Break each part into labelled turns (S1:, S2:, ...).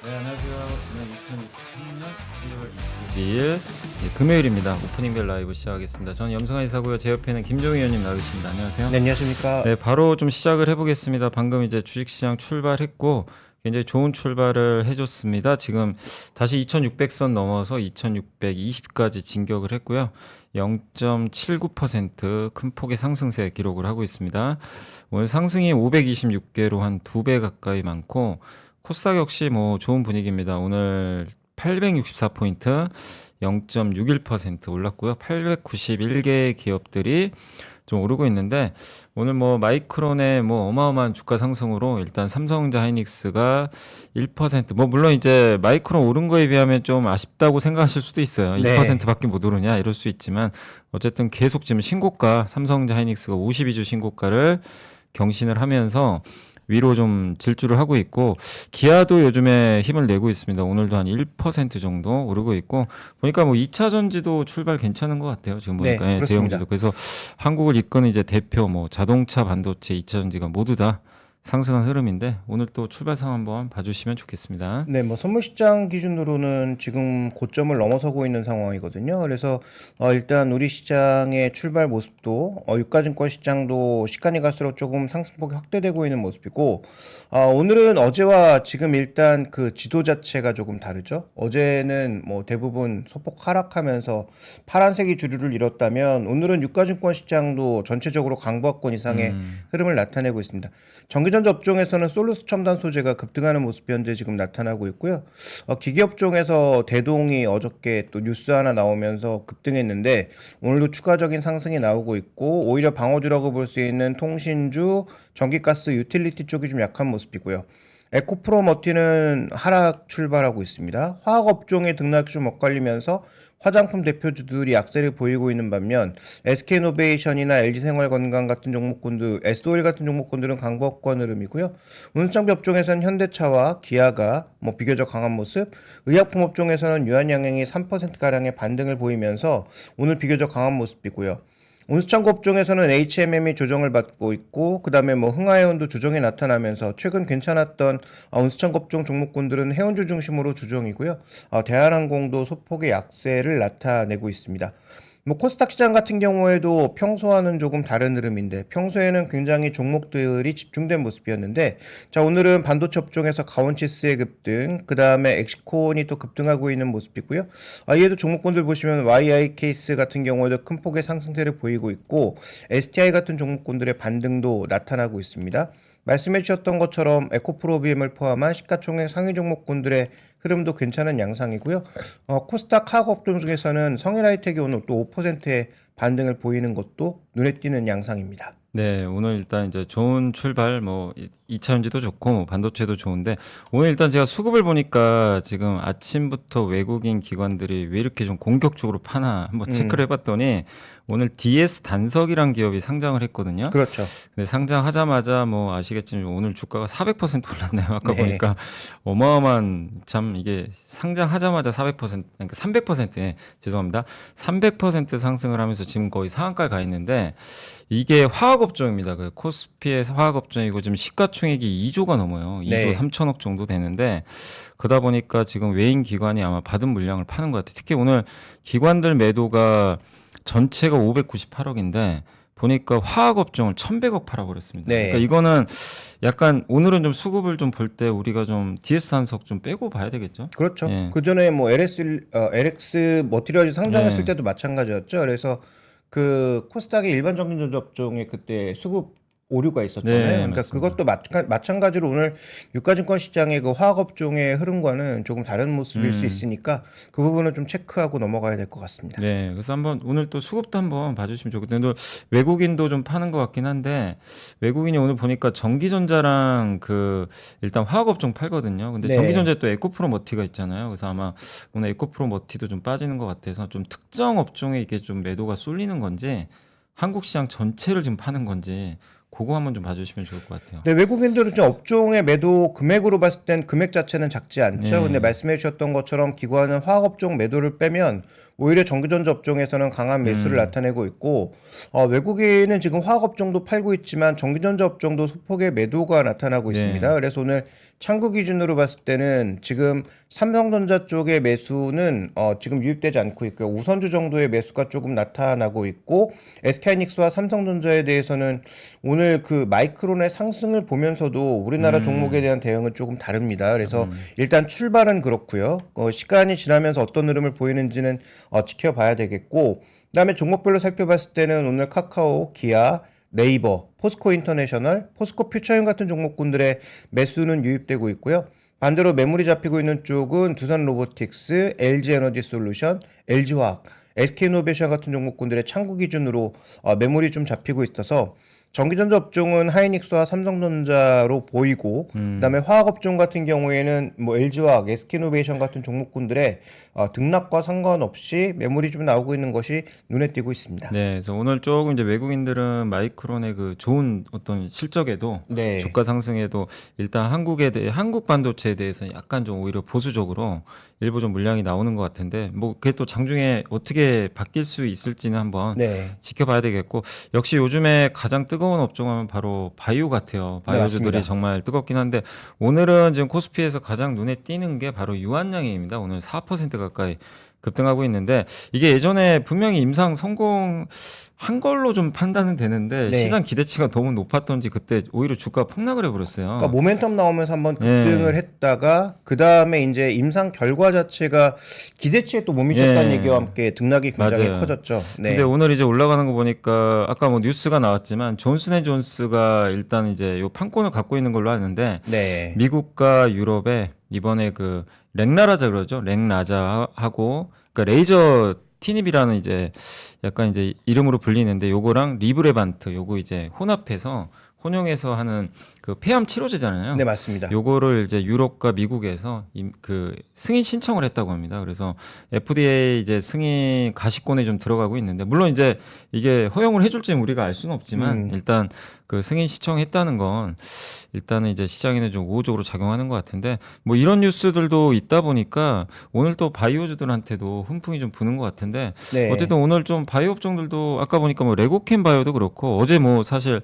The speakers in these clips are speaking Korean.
S1: 네, 안녕하세요. 네, 2023년 10월 22일 금요일입니다. 오프닝벨 라이브 시작하겠습니다. 저는 염승환 이사고요. 제 옆에는 김종희 의원님 나오셨습니다. 안녕하세요.
S2: 네, 안녕하십니까.
S1: 네, 바로 좀 시작을 해보겠습니다. 방금 이제 주식시장 출발했고 굉장히 좋은 출발을 해줬습니다. 지금 다시 2600선 넘어서 2620까지 진격을 했고요. 0.79% 큰 폭의 상승세 기록을 하고 있습니다. 오늘 상승이 526개로 한 2배 가까이 많고 코스닥 역시 뭐 좋은 분위기입니다. 오늘 864포인트 0.61% 올랐고요. 891개 기업들이 좀 오르고 있는데 오늘 뭐 마이크론의 뭐 어마어마한 주가 상승으로 일단 삼성전자 하이닉스가 1%, 뭐 물론 이제 마이크론 오른 거에 비하면 좀 아쉽다고 생각하실 수도 있어요.
S2: 네.
S1: 1%밖에 못 오르냐 이럴 수 있지만 어쨌든 계속 지금 신고가, 삼성전자 하이닉스가 52주 신고가를 경신을 하면서 위로 좀 질주를 하고 있고, 기아도 요즘에 힘을 내고 있습니다. 오늘도 한 1% 정도 오르고 있고, 보니까 뭐 2차 전지도 출발 괜찮은 것 같아요. 지금
S2: 네,
S1: 보니까. 예,
S2: 그렇습니다.
S1: 대형주도. 그래서 한국을 이끄는 이제 대표 뭐 자동차, 반도체, 2차 전지가 모두 다 상승한 흐름인데 오늘 또 출발상 한번 봐주시면 좋겠습니다.
S2: 네, 뭐 선물시장 기준으로는 지금 고점을 넘어서고 있는 상황이거든요. 그래서 일단 우리 시장의 출발 모습도 유가증권 시장도 시간이 갈수록 조금 상승폭이 확대되고 있는 모습이고, 오늘은 어제와 지금 일단 그 지도 자체가 조금 다르죠. 어제는 뭐 대부분 소폭 하락하면서 파란색이 주류를 이뤘다면 오늘은 유가증권 시장도 전체적으로 강보합권 이상의 흐름을 나타내고 있습니다. 전기전자 업종에서는 솔루스 첨단 소재가 급등하는 모습이 현재 지금 나타나고 있고요. 기계업종에서 대동이 어저께 또 뉴스 하나 나오면서 급등했는데 오늘도 추가적인 상승이 나오고 있고, 오히려 방어주라고 볼 수 있는 통신주, 전기가스, 유틸리티 쪽이 좀 약한 모습이고요. 에코프로머티는 하락 출발하고 있습니다. 화학업종의 등락이 좀 엇갈리면서 화장품 대표주들이 약세를 보이고 있는 반면 SK이노베이션이나 LG생활건강 같은 종목군들, S오일 같은 종목군들은 강보합권 흐름이고요. 운수장비 업종에서는 현대차와 기아가 뭐 비교적 강한 모습, 의약품 업종에서는 유한양행이 3%가량의 반등을 보이면서 오늘 비교적 강한 모습이고요. 운수창고 업종에서는 HMM이 조정을 받고 있고, 그 다음에 뭐 흥하해운도 조정이 나타나면서 최근 괜찮았던 운수창고 업종 종목군들은 해운주 중심으로 조정이고요. 대한항공도 소폭의 약세를 나타내고 있습니다. 뭐 코스닥 시장 같은 경우에도 평소와는 조금 다른 흐름인데, 평소에는 굉장히 종목들이 집중된 모습이었는데, 자, 오늘은 반도체 업종에서 가온치스의 급등, 그 다음에 엑시콘이 또 급등하고 있는 모습이고요. 이에도 종목군들 보시면 YI케이스 같은 경우에도 큰 폭의 상승세를 보이고 있고, STI 같은 종목군들의 반등도 나타나고 있습니다. 말씀해 주셨던 것처럼 에코프로비엠을 포함한 시가총액 상위 종목군들의 흐름도 괜찮은 양상이고요. 코스닥 하락 업종 중에서는 성일하이텍이 오늘 또 5%의 반등을 보이는 것도 눈에 띄는 양상입니다.
S1: 네, 오늘 일단 이제 좋은 출발, 뭐 2차 전지도 좋고 뭐 반도체도 좋은데 오늘 일단 제가 수급을 보니까 지금 아침부터 외국인 기관들이 왜 이렇게 좀 공격적으로 파나 한번 체크를 해봤더니 오늘 DS 단석이란 기업이 상장을 했거든요.
S2: 그렇죠.
S1: 근데 상장하자마자 뭐 아시겠지만 오늘 주가가 400% 올랐네요. 아까
S2: 네.
S1: 보니까 어마어마한, 참 이게 상장하자마자 400%, 그러니까 300%, 예, 죄송합니다. 300% 상승을 하면서 지금 거의 상한가에 가 있는데 이게 화학업종입니다. 그 코스피의 화학업종이고 지금 시가총액이 2조가 넘어요. 2조
S2: 네.
S1: 3천억 정도 되는데 그러다 보니까 지금 외인 기관이 아마 받은 물량을 파는 것 같아요. 특히 오늘 기관들 매도가 전체가 598억인데 보니까 화학업종을 1,100억 팔아버렸습니다.
S2: 네.
S1: 그러니까 이거는 약간 오늘은 좀 수급을 좀 볼 때 우리가 좀 DS 단석 좀 빼고 봐야 되겠죠?
S2: 그렇죠.
S1: 예.
S2: 그 전에 뭐 LX 머티리얼즈 상장했을
S1: 네.
S2: 때도 마찬가지였죠. 그래서 그 코스닥의 일반 전기전자 업종에 그때 수급 오류가 있었잖아요.
S1: 네,
S2: 그러니까
S1: 맞습니다.
S2: 그것도 마찬가지로 오늘 유가증권 시장의 그 화학업종의 흐름과는 조금 다른 모습일 수 있으니까 그 부분은 좀 체크하고 넘어가야 될 것 같습니다.
S1: 네, 그래서 한번 오늘 또 수급도 한번 봐주시면 좋겠는데 외국인도 좀 파는 것 같긴 한데 외국인이 오늘 보니까 전기전자랑 그 일단 화학업종 팔거든요. 근데
S2: 네.
S1: 전기전자에 또 에코프로 머티가 있잖아요. 그래서 아마 오늘 에코프로 머티도 좀 빠지는 것 같아서 좀 특정 업종에 이게 좀 매도가 쏠리는 건지 한국 시장 전체를 지금 파는 건지 그거 한번 좀 봐주시면 좋을 것 같아요.
S2: 네, 외국인들은 좀 업종의 매도 금액으로 봤을 땐 금액 자체는 작지 않죠.
S1: 네.
S2: 근데 말씀해 주셨던 것처럼 기관은 화학업종 매도를 빼면 오히려 전기전자 업종에서는 강한 매수를 나타내고 있고 외국인은 지금 화학업종도 팔고 있지만 전기전자 업종도 소폭의 매도가 나타나고
S1: 네.
S2: 있습니다. 그래서 오늘 창구 기준으로 봤을 때는 지금 삼성전자 쪽의 매수는 지금 유입되지 않고 있고요. 우선주 정도의 매수가 조금 나타나고 있고 SK하이닉스와 삼성전자에 대해서는 오늘 그 마이크론의 상승을 보면서도 우리나라 종목에 대한 대응은 조금 다릅니다. 그래서 일단 출발은 그렇고요. 시간이 지나면서 어떤 흐름을 보이는지는 지켜봐야 되겠고, 그다음에 종목별로 살펴봤을 때는 오늘 카카오, 기아, 네이버, 포스코 인터내셔널, 포스코 퓨처인 같은 종목군들의 매수는 유입되고 있고요. 반대로 매물이 잡히고 있는 쪽은 두산 로보틱스, LG 에너지 솔루션, LG화학, SK이노베이션 같은 종목군들의 창구 기준으로 매물이 좀 잡히고 있어서 전기전자 업종은 하이닉스와 삼성전자로 보이고 그다음에 화학업종 같은 경우에는 뭐 LG화학, SK이노베이션 같은 종목군들의 등락과 상관없이 매물이 좀 나오고 있는 것이 눈에 띄고 있습니다.
S1: 네, 그래서 오늘 조금 이제 외국인들은 마이크론의 그 좋은 어떤 실적에도
S2: 네.
S1: 주가 상승에도 일단 한국에 대해 한국 반도체에 대해서 약간 좀 오히려 보수적으로 일부 좀 물량이 나오는 것 같은데 뭐 그게 또 장중에 어떻게 바뀔 수 있을지는 한번
S2: 네.
S1: 지켜봐야 되겠고 역시 요즘에 가장 뜨거운 업종하면 바로 바이오 같아요.
S2: 네,
S1: 바이오주들이
S2: 맞습니다.
S1: 정말 뜨겁긴 한데 오늘은 지금 코스피에서 가장 눈에 띄는 게 바로 유한양행입니다. 오늘 4% 가까이 급등하고 있는데 이게 예전에 분명히 임상 성공한 걸로 좀 판단은 되는데
S2: 네.
S1: 시장 기대치가 너무 높았던지 그때 오히려 주가 폭락을 해버렸어요.
S2: 그러니까 모멘텀 나오면서 한번
S1: 네.
S2: 급등을 했다가 그 다음에 이제 임상 결과 자체가 기대치에 또 못 미쳤다는
S1: 예.
S2: 얘기와 함께 등락이 굉장히
S1: 맞아요.
S2: 커졌죠. 네.
S1: 근데 오늘 이제 올라가는 거 보니까 아까 뭐 뉴스가 나왔지만 존슨앤존스가 일단 이제 요 판권을 갖고 있는 걸로 아는데
S2: 네.
S1: 미국과 유럽에 이번에 그 렉나라자 그러죠. 렉나자하고 그러니까 레이저 티닙이라는 이제 약간 이제 이름으로 불리는데 요거랑 리브레반트 요거 이제 혼용해서 하는 그 폐암 치료제잖아요.
S2: 네, 맞습니다.
S1: 요거를 이제 유럽과 미국에서 그 승인 신청을 했다고 합니다. 그래서 FDA 이제 승인 가시권에 좀 들어가고 있는데 물론 이제 이게 허용을 해줄지는 우리가 알 수는 없지만 일단 그 승인 신청했다는 건 일단은 이제 시장에는 좀 우호적으로 작용하는 것 같은데 뭐 이런 뉴스들도 있다 보니까 오늘 또 바이오주들한테도 훈풍이 좀 부는 것 같은데
S2: 네.
S1: 어쨌든 오늘 좀 바이오 업종들도 아까 보니까 뭐 레고캠 바이오도 그렇고 어제 뭐 사실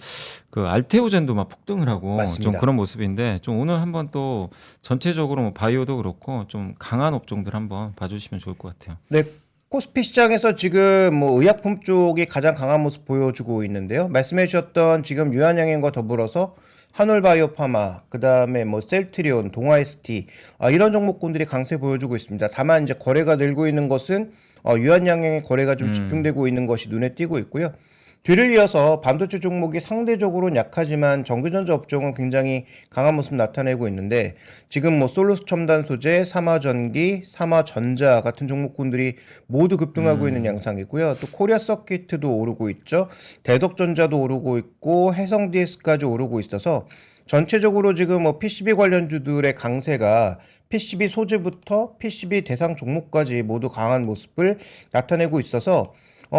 S1: 그 알테오젠도 막 폭등을 하고
S2: 맞습니다.
S1: 좀 그런 모습인데 좀 오늘 한번 또 전체적으로 뭐 바이오도 그렇고 좀 강한 업종들 한번 봐주시면 좋을 것 같아요.
S2: 네, 코스피 시장에서 지금 뭐 의약품 쪽이 가장 강한 모습 보여주고 있는데요. 말씀해 주셨던 지금 유한양행과 더불어서 한올바이오파마, 그 다음에 뭐 셀트리온, 동아ST 이런 종목군들이 강세 보여주고 있습니다. 다만 이제 거래가 늘고 있는 것은 유한양행의 거래가 좀 집중되고 있는 것이 눈에 띄고 있고요. 뒤를 이어서 반도체 종목이 상대적으로는 약하지만 전기전자 업종은 굉장히 강한 모습 나타내고 있는데 지금 뭐 솔루스 첨단 소재, 삼화전기, 삼화전자 같은 종목군들이 모두 급등하고 있는 양상이고요. 또 코리아 서킷도 오르고 있죠. 대덕전자도 오르고 있고 해성 DS까지 오르고 있어서 전체적으로 지금 뭐 PCB 관련주들의 강세가 PCB 소재부터 PCB 대상 종목까지 모두 강한 모습을 나타내고 있어서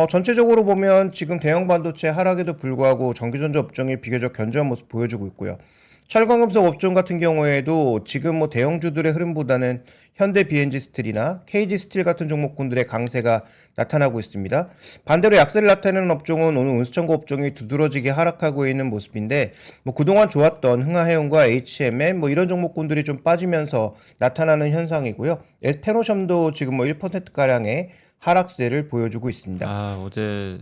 S2: 전체적으로 보면 지금 대형 반도체 하락에도 불구하고 전기전자 업종이 비교적 견조한 모습 보여주고 있고요. 철강금속 업종 같은 경우에도 지금 뭐 대형주들의 흐름보다는 현대 BNG 스틸이나 KG 스틸 같은 종목군들의 강세가 나타나고 있습니다. 반대로 약세를 나타내는 업종은 오늘 운수천고 업종이 두드러지게 하락하고 있는 모습인데 뭐 그동안 좋았던 흥하해운과 HMM 뭐 이런 종목군들이 좀 빠지면서 나타나는 현상이고요. 페노샴도 지금 뭐 1%가량의 하락세를 보여주고 있습니다.
S1: 아 어제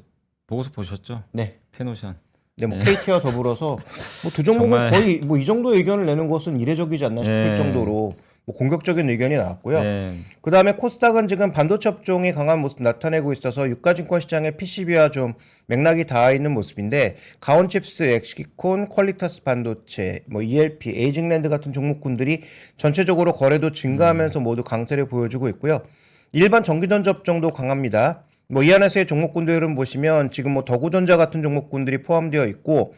S1: 보고서 보셨죠?
S2: 네.
S1: 페노션.
S2: 네, 뭐 KT와 더불어서 뭐 두 종목은
S1: 정말.
S2: 거의 뭐 이 정도 의견을 내는 것은 이례적이지 않나 싶을
S1: 네.
S2: 정도로 뭐 공격적인 의견이 나왔고요.
S1: 네.
S2: 그다음에 코스닥은 지금 반도체 업종이 강한 모습 나타내고 있어서 유가증권 시장의 PCB와 좀 맥락이 닿아 있는 모습인데 가온칩스, 엑시콘, 퀄리타스 반도체, 뭐 ELP, 에이징랜드 같은 종목군들이 전체적으로 거래도 증가하면서 모두 강세를 보여주고 있고요. 일반 전기전자 업종도 강합니다. 뭐 이 안에서의 종목군들은 보시면 지금 뭐 더구전자 같은 종목군들이 포함되어 있고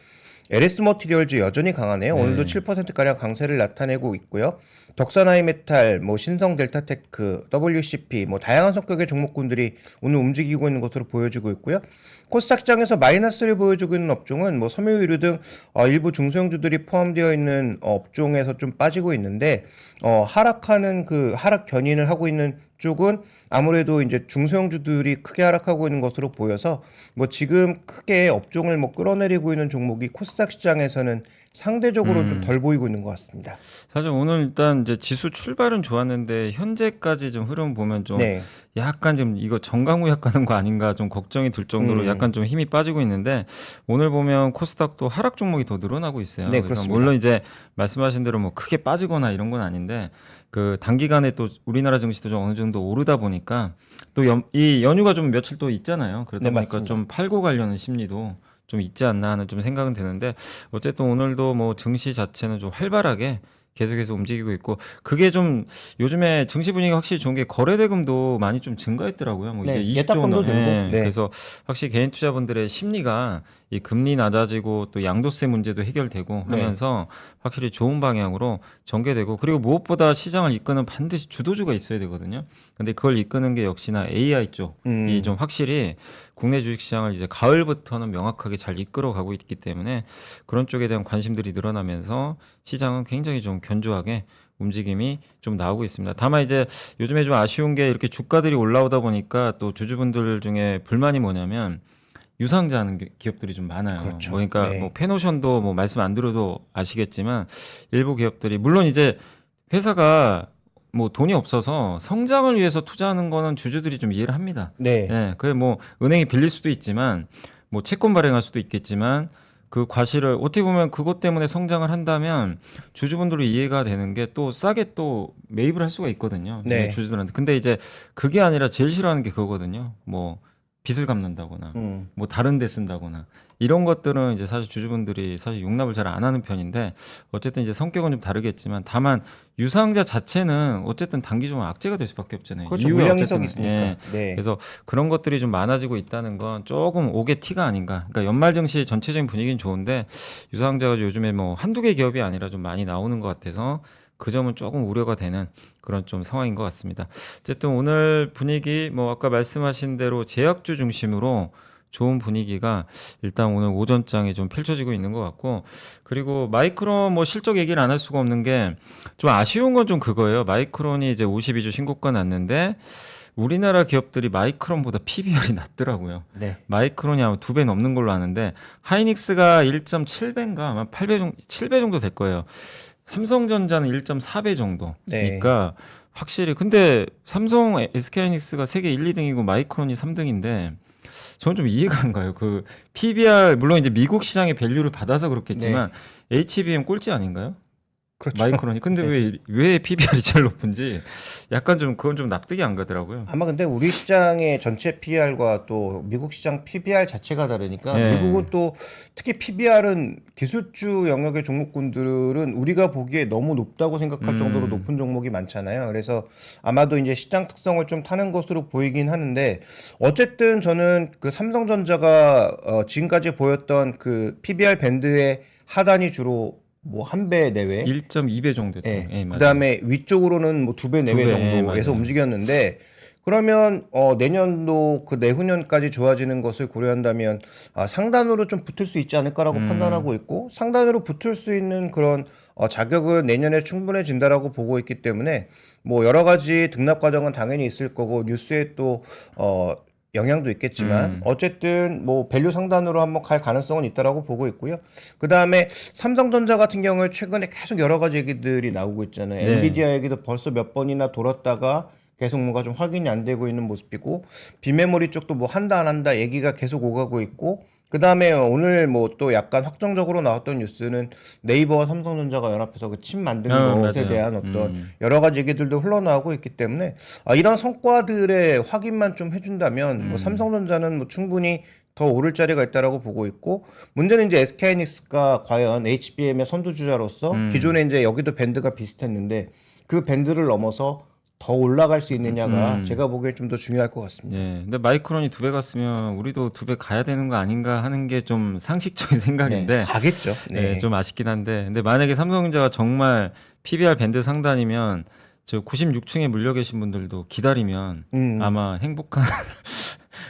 S2: LS 머티리얼즈 여전히 강하네요. 오늘도
S1: 네.
S2: 7%가량 강세를 나타내고 있고요. 덕산하이메탈, 뭐 신성 델타테크, WCP, 뭐 다양한 성격의 종목군들이 오늘 움직이고 있는 것으로 보여지고 있고요. 코스닥 시장에서 마이너스를 보여주고 있는 업종은 뭐 섬유유류 등 일부 중소형주들이 포함되어 있는 업종에서 좀 빠지고 있는데 하락하는 그 하락 견인을 하고 있는 쪽은 아무래도 이제 중소형주들이 크게 하락하고 있는 것으로 보여서 뭐 지금 크게 업종을 뭐 끌어내리고 있는 종목이 코스닥 시장에서는 상대적으로 좀 덜 보이고 있는 것 같습니다.
S1: 사실 오늘 일단 이제 지수 출발은 좋았는데 현재까지 좀 흐름 보면 좀
S2: 네.
S1: 약간 좀 이거 정강후약 가는 거 아닌가 좀 걱정이 들 정도로 약간 좀 힘이 빠지고 있는데 오늘 보면 코스닥도 하락 종목이 더 늘어나고 있어요.
S2: 네,
S1: 그래서
S2: 그렇습니다.
S1: 물론 이제 말씀하신 대로 뭐 크게 빠지거나 이런 건 아닌데 그 단기간에 또 우리나라 증시도 좀 어느 정도 오르다 보니까 또 이 연휴가 좀 며칠 또 있잖아요. 그러다
S2: 네,
S1: 보니까
S2: 맞습니다.
S1: 좀 팔고 가려는 심리도 좀 있지 않나 하는 좀 생각은 드는데 어쨌든 오늘도 뭐 증시 자체는 좀 활발하게 계속해서 움직이고 있고 그게 좀 요즘에 증시 분위기가 확실히 좋은 게 거래대금도 많이 좀 증가했더라고요. 뭐 이게
S2: 네,
S1: 20조
S2: 예탁금도 늘고. 네.
S1: 그래서 확실히 개인 투자분들의 심리가 이 금리 낮아지고 또 양도세 문제도 해결되고
S2: 네.
S1: 하면서 확실히 좋은 방향으로 전개되고 그리고 무엇보다 시장을 이끄는 반드시 주도주가 있어야 되거든요. 근데 그걸 이끄는 게 역시나 AI 쪽이 좀 확실히 국내 주식시장을 이제 가을부터는 명확하게 잘 이끌어가고 있기 때문에 그런 쪽에 대한 관심들이 늘어나면서 시장은 굉장히 좀 견조하게 움직임이 좀 나오고 있습니다. 다만 이제 요즘에 좀 아쉬운 게 이렇게 주가들이 올라오다 보니까 또 주주분들 중에 불만이 뭐냐면 유상자하는 기업들이 좀 많아요.
S2: 그렇죠.
S1: 뭐 그러니까
S2: 네.
S1: 뭐 페노션도 뭐 말씀 안 드려도 아시겠지만 일부 기업들이 물론 이제 회사가 뭐 돈이 없어서 성장을 위해서 투자하는 거는 주주들이 좀 이해를 합니다.
S2: 네.
S1: 예, 그게 뭐 은행이 빌릴 수도 있지만 뭐 채권 발행할 수도 있겠지만 그 과실을 어떻게 보면 그것 때문에 성장을 한다면 주주분들로 이해가 되는 게 또 싸게 또 매입을 할 수가 있거든요.
S2: 네.
S1: 주주들한테. 근데 이제 그게 아니라 제일 싫어하는 게 그거거든요. 뭐 빚을 갚는다거나 뭐 다른 데 쓴다거나 이런 것들은 이제 사실 주주분들이 사실 용납을 잘 안 하는 편인데 어쨌든 이제 성격은 좀 다르겠지만 다만 유상자 자체는 어쨌든 단기적으로 악재가 될 수밖에 없잖아요.
S2: 그렇죠.
S1: 이유가
S2: 물량이
S1: 어쨌든,
S2: 썩 있으니까.
S1: 예.
S2: 네.
S1: 그래서 그런 것들이 좀 많아지고 있다는 건 조금 옥의 티가 아닌가. 그러니까 연말 증시 전체적인 분위기는 좋은데 유상자가 요즘에 뭐 한두 개 기업이 아니라 좀 많이 나오는 것 같아서 그 점은 조금 우려가 되는 그런 좀 상황인 것 같습니다. 어쨌든 오늘 분위기 뭐 아까 말씀하신 대로 제약주 중심으로 좋은 분위기가 일단 오늘 오전장에 좀 펼쳐지고 있는 것 같고 그리고 마이크론 뭐 실적 얘기를 안 할 수가 없는 게 좀 아쉬운 건 좀 그거예요. 마이크론이 이제 52주 신고가 났는데 우리나라 기업들이 마이크론보다 PBR이 낮더라고요.
S2: 네.
S1: 마이크론이 아마 2배 넘는 걸로 아는데 하이닉스가 1.7배인가 아마 8배 정도 7배 정도 될 거예요. 삼성전자는 1.4배 정도.
S2: 네.
S1: 그러니까 확실히 근데 삼성 SK하이닉스가 세계 1, 2등이고 마이크론이 3등인데 저는 좀 이해가 안 가요. 그 PBR 물론 이제 미국 시장의 밸류를 받아서 그렇겠지만 HBM 꼴찌 아닌가요?
S2: 그렇죠.
S1: 마이크론이. 근데
S2: 네.
S1: 왜 PBR이 제일 높은지 약간 좀 그건 좀 납득이 안 가더라고요.
S2: 아마 근데 우리 시장의 전체 PBR과 또 미국 시장 PBR 자체가 다르니까
S1: 예.
S2: 미국은 또 특히 PBR은 기술주 영역의 종목군들은 우리가 보기에 너무 높다고 생각할 정도로 높은 종목이 많잖아요. 그래서 아마도 이제 시장 특성을 좀 타는 것으로 보이긴 하는데 어쨌든 저는 그 삼성전자가 지금까지 보였던 그 PBR 밴드의 하단이 주로 뭐 한 배 내외
S1: 1.2배 정도 됐던.
S2: 예.
S1: 예, 맞아요.
S2: 그다음에 위쪽으로는 뭐 두 배 내외
S1: 두 배,
S2: 정도에서
S1: 맞아요.
S2: 움직였는데 그러면 내년도 그 내후년까지 좋아지는 것을 고려한다면 상단으로 좀 붙을 수 있지 않을까라고 판단하고 있고 상단으로 붙을 수 있는 그런 자격은 내년에 충분해진다라고 보고 있기 때문에 뭐 여러 가지 등락 과정은 당연히 있을 거고 뉴스에 또 영향도 있겠지만 어쨌든 뭐 밸류 상단으로 한번 갈 가능성은 있다라고 보고 있고요. 그다음에 삼성전자 같은 경우에 최근에 계속 여러 가지 얘기들이 나오고 있잖아요.
S1: 네.
S2: 엔비디아 얘기도 벌써 몇 번이나 돌았다가 계속 뭔가 좀 확인이 안 되고 있는 모습이고 비메모리 쪽도 뭐 한다 안 한다 얘기가 계속 오가고 있고 그다음에 오늘 뭐 또 약간 확정적으로 나왔던 뉴스는 네이버와 삼성전자가 연합해서 그 칩 만드는 것에
S1: 맞아요.
S2: 대한 어떤 여러 가지 얘기들도 흘러나오고 있기 때문에 이런 성과들의 확인만 좀 해준다면 뭐 삼성전자는 뭐 충분히 더 오를 자리가 있다라고 보고 있고 문제는 이제 SK하이닉스가 과연 HBM의 선두주자로서 기존에 이제 여기도 밴드가 비슷했는데 그 밴드를 넘어서 더 올라갈 수 있느냐가
S1: 음.
S2: 제가 보기엔 좀 더 중요할 것 같습니다.
S1: 예. 근데 마이크론이 2배 갔으면 우리도 2배 가야 되는 거 아닌가 하는 게 좀 상식적인
S2: 네,
S1: 생각인데
S2: 가겠죠.
S1: 예,
S2: 네.
S1: 좀 아쉽긴 한데 근데 만약에 삼성전자가 정말 PBR 밴드 상단이면 저 96층에 물려 계신 분들도 기다리면 아마 행복한